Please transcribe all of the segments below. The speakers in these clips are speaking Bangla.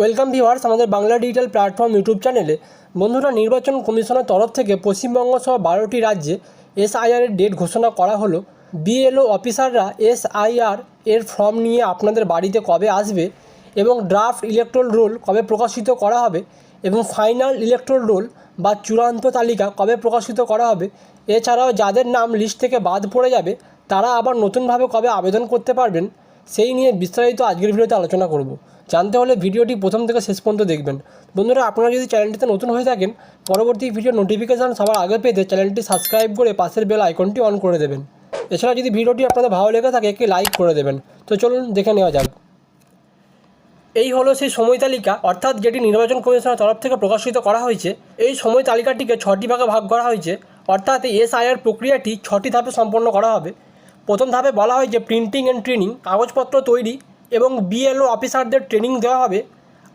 ওয়েলকাম ভিউয়ার্স আমাদের বাংলা ডিজিটাল প্ল্যাটফর্ম ইউটিউব চ্যানেলে। বন্ধুরা, নির্বাচন কমিশনের তরফ থেকে পশ্চিমবঙ্গ সহ 12টি রাজ্যে এসআইআরের ডেট ঘোষণা করা হলো। বিএলও অফিসাররা এসআইআর এর ফর্ম নিয়ে আপনাদের বাড়িতে কবে আসবে এবং ড্রাফট ইলেকটোরাল রোল কবে প্রকাশিত করা হবে এবং ফাইনাল ইলেকটোরাল রোল বা চূড়ান্ত তালিকা কবে প্রকাশিত করা হবে, এছাড়াও যাদের নাম লিস্ট থেকে বাদ পড়ে যাবে তারা আবার নতুনভাবে কবে আবেদন করতে পারবেন সেই নিয়ে বিস্তারিত আজকের ভিডিওতে আলোচনা করব। জানতে হলে ভিডিওটি প্রথম থেকে শেষ পর্যন্ত দেখবেন। বন্ধুরা, আপনারা যদি চ্যানেলটিতে নতুন হয়ে থাকেন, পরবর্তী ভিডিও নোটিফিকেশান সবার আগে পেতে চ্যানেলটি সাবস্ক্রাইব করে পাশের বেল আইকনটি অন করে দেবেন। এছাড়া যদি ভিডিওটি আপনাদের ভালো লেগে থাকে একটি লাইক করে দেবেন। তো চলুন দেখে নেওয়া যাক। এই হলো সেই সময় তালিকা, অর্থাৎ যেটি নির্বাচন কমিশনের তরফ থেকে প্রকাশিত করা হয়েছে। এই সময় তালিকাটিকে 6টি ভাগে ভাগ করা হয়েছে, অর্থাৎ এই এসআইআর প্রক্রিয়াটি 6টি ধাপে সম্পন্ন করা হবে। প্রথম ধাপে বলা হয় যে প্রিন্টিং অ্যান্ড ট্রেনিং, কাগজপত্র তৈরি এবং বিএলও অফিসারদের ট্রেনিং দেওয়া হবে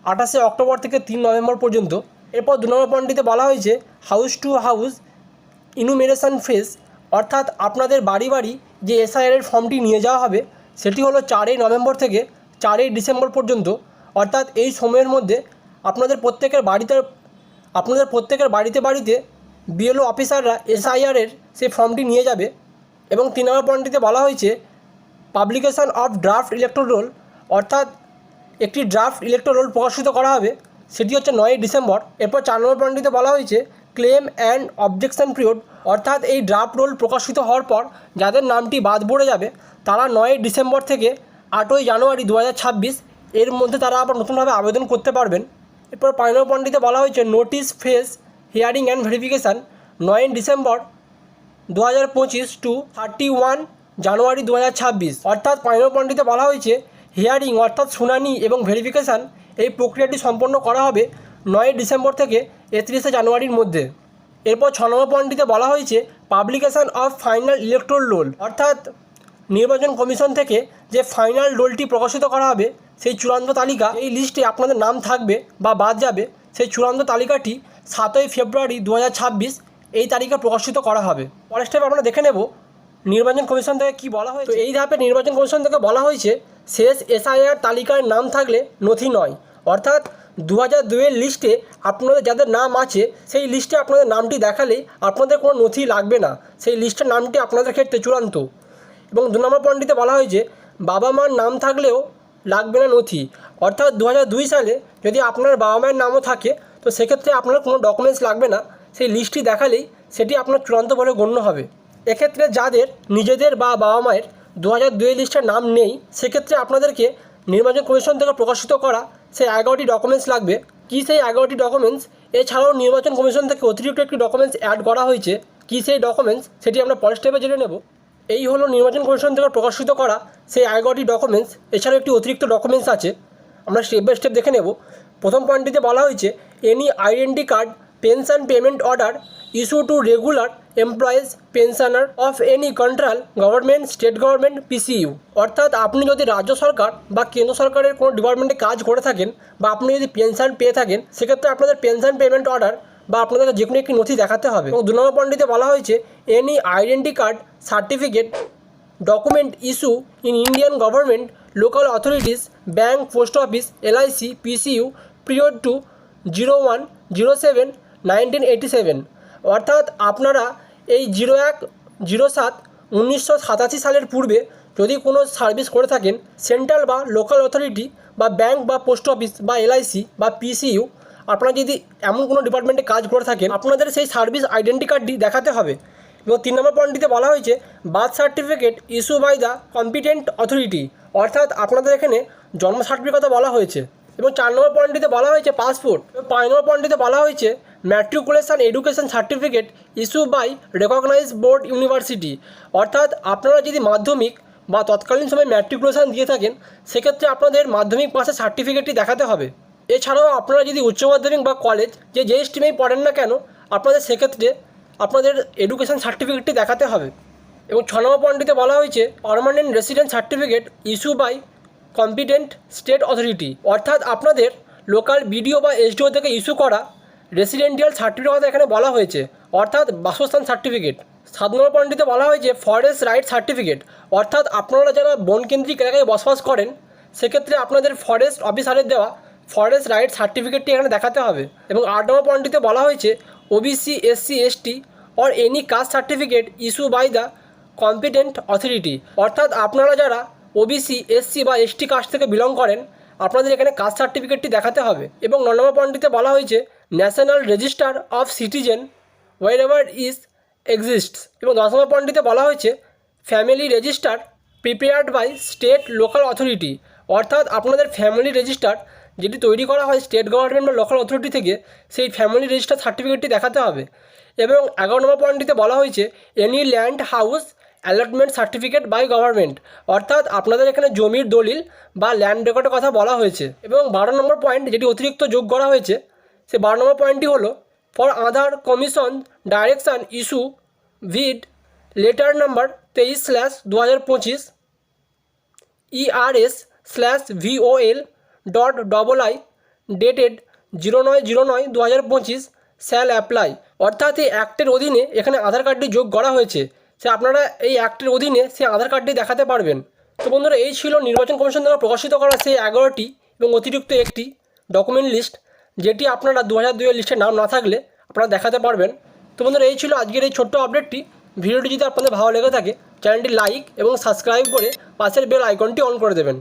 28শে অক্টোবর থেকে 3 নভেম্বর পর্যন্ত। এরপর 2 নম্বর পয়েন্টটিতে বলা হয়েছে house to house enumeration phase, অর্থাৎ আপনাদের বাড়ি বাড়ি যে এসআইআরের ফর্মটি নিয়ে যাওয়া হবে সেটি হলো 4 নভেম্বর থেকে 4 ডিসেম্বর পর্যন্ত। অর্থাৎ এই সময়ের মধ্যে আপনাদের প্রত্যেকের বাড়িতে বাড়িতে বিএলও অফিসাররা এসআইআরের সেই ফর্মটি নিয়ে যাবে। এবং 3 নম্বর পয়েন্টটিতে বলা হয়েছে publication of draft electoral role, অর্থাৎ একটি ড্রাফট ইলেকটোরাল রোল প্রকাশিত করা হবে, সেটি হচ্ছে 9 ডিসেম্বর। এরপর 4 নম্বর পয়েন্টটিতে বলা হয়েছে ক্লেম অ্যান্ড অবজেকশন পিরিয়ড, অর্থাৎ এই ড্রাফট রোল প্রকাশিত হওয়ার পর যাদের নামটি বাদ পড়ে যাবে তারা 9 ডিসেম্বর থেকে 8 জানুয়ারি 2026 এর মধ্যে তারা আবার নতুনভাবে আবেদন করতে পারবেন। এরপর 5 নম্বর পয়েন্টটিতে বলা হয়েছে notice phase hearing and verification 9 December 2025 to 31 January 2026। অর্থাৎ 5 নম্বর পয়েন্টটিতে বলা হয়েছে হিয়ারিং অর্থাৎ শুনানি এবং ভেরিফিকেশান এই প্রক্রিয়াটি সম্পন্ন করা হবে 9 ডিসেম্বর থেকে 31শে জানুয়ারির মধ্যে। এরপর 6 নম্বর পয়েন্টটিতে বলা হয়েছে publication of final electoral role, অর্থাৎ নির্বাচন কমিশন থেকে যে ফাইনাল রোলটি প্রকাশিত করা হবে সেই চূড়ান্ত তালিকা, এই লিস্টে আপনাদের নাম থাকবে বা বাদ যাবে সেই চূড়ান্ত তালিকাটি 7 ফেব্রুয়ারি 2026 এই তারিখে প্রকাশিত করা হবে। পরের স্টেপ আমরা দেখে নেব নির্বাচন কমিশন থেকে কী বলা হয়েছে। এই ধাপে নির্বাচন কমিশন থেকে বলা হয়েছে শেষ এসআইআর তালিকার নাম থাকলে নথি নয়, অর্থাৎ 2002 লিস্টে আপনাদের যাদের নাম আছে সেই লিস্টে আপনাদের নামটি দেখালেই আপনাদের কোনো নথি লাগবে না, সেই লিস্টের নামটি আপনাদের ক্ষেত্রে চূড়ান্ত। এবং 2 নম্বর পয়েন্টটিতে বলা হয়েছে বাবা মার নাম থাকলেও লাগবে না নথি, অর্থাৎ 2002 সালে যদি আপনার বাবা মায়ের নামও থাকে তো সেক্ষেত্রে আপনার কোনো ডকুমেন্টস লাগবে না, সেই লিস্টটি দেখালেই সেটি আপনার চূড়ান্ত বলে গণ্য হবে। এক্ষেত্রে যাদের নিজেদের বা বাবা মায়ের 2002 লিস্টের নাম নেই সেক্ষেত্রে আপনাদেরকে নির্বাচন কমিশন থেকে প্রকাশিত করা সেই 11টি ডকুমেন্টস লাগবে। কী সেই 11টি ডকুমেন্টস? এছাড়াও নির্বাচন কমিশন থেকে অতিরিক্ত একটি ডকুমেন্টস অ্যাড করা হয়েছে। কী সেই ডকুমেন্টস সেটি আমরা পরের স্টেপে জেনে নেব। এই হলো নির্বাচন কমিশন থেকে প্রকাশিত করা সেই 11টি ডকুমেন্টস। এছাড়াও একটি অতিরিক্ত ডকুমেন্টস আছে, আমরা স্টেপ বাই স্টেপ দেখে নেব। প্রথম পয়েন্টটিতে বলা হয়েছে any identity card pension payment order issue to regular employees pensioner of any central government state government PSU, অর্থাৎ আপনি যদি রাজ্য সরকার বা কেন্দ্র সরকারের কোনো ডিপার্টমেন্টে কাজ করে থাকেন বা আপনি যদি পেনশন পেয়ে থাকেন সেক্ষেত্রে আপনাদের পেনশন পেমেন্ট অর্ডার বা আপনাদের যে কোনো একটি নথি দেখাতে হবে। এবং 2 নম্বর পয়েন্টটিতে বলা হয়েছে any identity card certificate document issue in Indian government local authorities bank post office LIC PCU period to 01/07/1987, অর্থাৎ আপনারা এই 01/07/1987 সালের পূর্বে যদি কোনো সার্ভিস করে থাকেন সেন্ট্রাল বা লোকাল অথরিটি বা ব্যাঙ্ক বা পোস্ট অফিস বা এলআইসি বা পিসিইউ, আপনারা যদি এমন কোনো ডিপার্টমেন্টে কাজ করে থাকেন আপনাদের সেই সার্ভিস আইডেন্টি কার্ডটি দেখাতে হবে। এবং 3 নম্বর পয়েন্টটিতে বলা হয়েছে birth certificate issue by the competent authority, অর্থাৎ আপনাদের এখানে জন্ম সার্টিফিকেট কথা বলা হয়েছে। এবং 4 নম্বর পয়েন্টটিতে বলা হয়েছে পাসপোর্ট। এবং 5 নম্বর পয়েন্টটিতে বলা হয়েছে matriculation education certificate issue by recognize board university, অর্থাৎ আপনারা যদি মাধ্যমিক বা তৎকালীন সময় ম্যাট্রিকুলেশন দিয়ে থাকেন সেক্ষেত্রে আপনাদের মাধ্যমিক পাসের সার্টিফিকেটটি দেখাতে হবে। এছাড়াও আপনারা যদি উচ্চ মাধ্যমিক বা কলেজ যে স্ট্রিমেই পড়েন না কেন আপনাদের সেক্ষেত্রে আপনাদের এডুকেশন সার্টিফিকেটটি দেখাতে হবে। এবং 6 নম্বর পয়েন্টটিতে বলা হয়েছে permanent resident certificate issue by competent state authority, অর্থাৎ আপনাদের লোকাল বিডিও বা এসডিও থেকে ইস্যু করা রেসিডেন্টিয়াল সার্টিফিকেট কথা এখানে বলা হয়েছে, অর্থাৎ বাসস্থান সার্টিফিকেট। 7 নম্বর পয়েন্টটিতে বলা হয়েছে ফরেস্ট রাইট সার্টিফিকেট, অর্থাৎ আপনারা যারা বনকেন্দ্রিক এলাকায় বসবাস করেন সেক্ষেত্রে আপনাদের ফরেস্ট অফিসারের দেওয়া ফরেস্ট রাইট সার্টিফিকেটটি এখানে দেখাতে হবে। এবং 8 নম্বর পয়েন্টটিতে বলা হয়েছে OBC SC ST or any caste certificate issue by the competent authority, অর্থাৎ আপনারা যারা ওবিসি এসসি বা এসটি কাস্ট থেকে বিলং করেন আপনাদের এখানে কাস্ট সার্টিফিকেটটি দেখাতে হবে। এবং 9 নম্বর পয়েন্টটিতে বলা হয়েছে national register of citizen wherever is exists. এবং 10 নম্বর পয়েন্টটিতে বলা হয়েছে family register prepared by state local authority, অর্থাৎ আপনাদের ফ্যামিলি রেজিস্টার যেটি তৈরি করা হয় স্টেট গভর্নমেন্ট বা লোকাল অথরিটি থেকে সেই ফ্যামিলি রেজিস্টার সার্টিফিকেটটি দেখাতে হবে। এবং 11 নম্বর পয়েন্টটিতে বলা হয়েছে any land house allotment certificate by government, অর্থাৎ আপনাদের এখানে জমির দলিল বা ল্যান্ড রেকর্ডের কথা বলা হয়েছে। এবং 12 নম্বর পয়েন্ট যেটি অতিরিক্ত যোগ করা হয়েছে সেই 12 নম্বর পয়েন্টটি হলো for Aadhaar commission direction issue vide letter number 23/2025 ERS/VOL.II dated 09/09/2025 shall apply, অর্থাৎ এই অ্যাক্টের অধীনে এখানে আধার কার্ডটি যোগ করা হয়েছে, সে আপনারা এই অ্যাক্টের অধীনে সেই আধার কার্ডটি দেখাতে পারবেন। তো বন্ধুরা এই ছিল নির্বাচন কমিশন দ্বারা প্রকাশিত করা সেই 11টি এবং অতিরিক্ত একটি ডকুমেন্ট লিস্ট, যেটি আপনারা 2002 এর লিস্টে নাম না থাকলে আপনারা দেখাতে পারবেন। তো বন্ধুরা এই ছিল আজকের এই ছোট্ট আপডেটটি। ভিডিওটি যদি আপনাদের ভালো লেগে থাকে চ্যানেলটি লাইক এবং সাবস্ক্রাইব করে পাশের বেল আইকনটি অন করে দেবেন।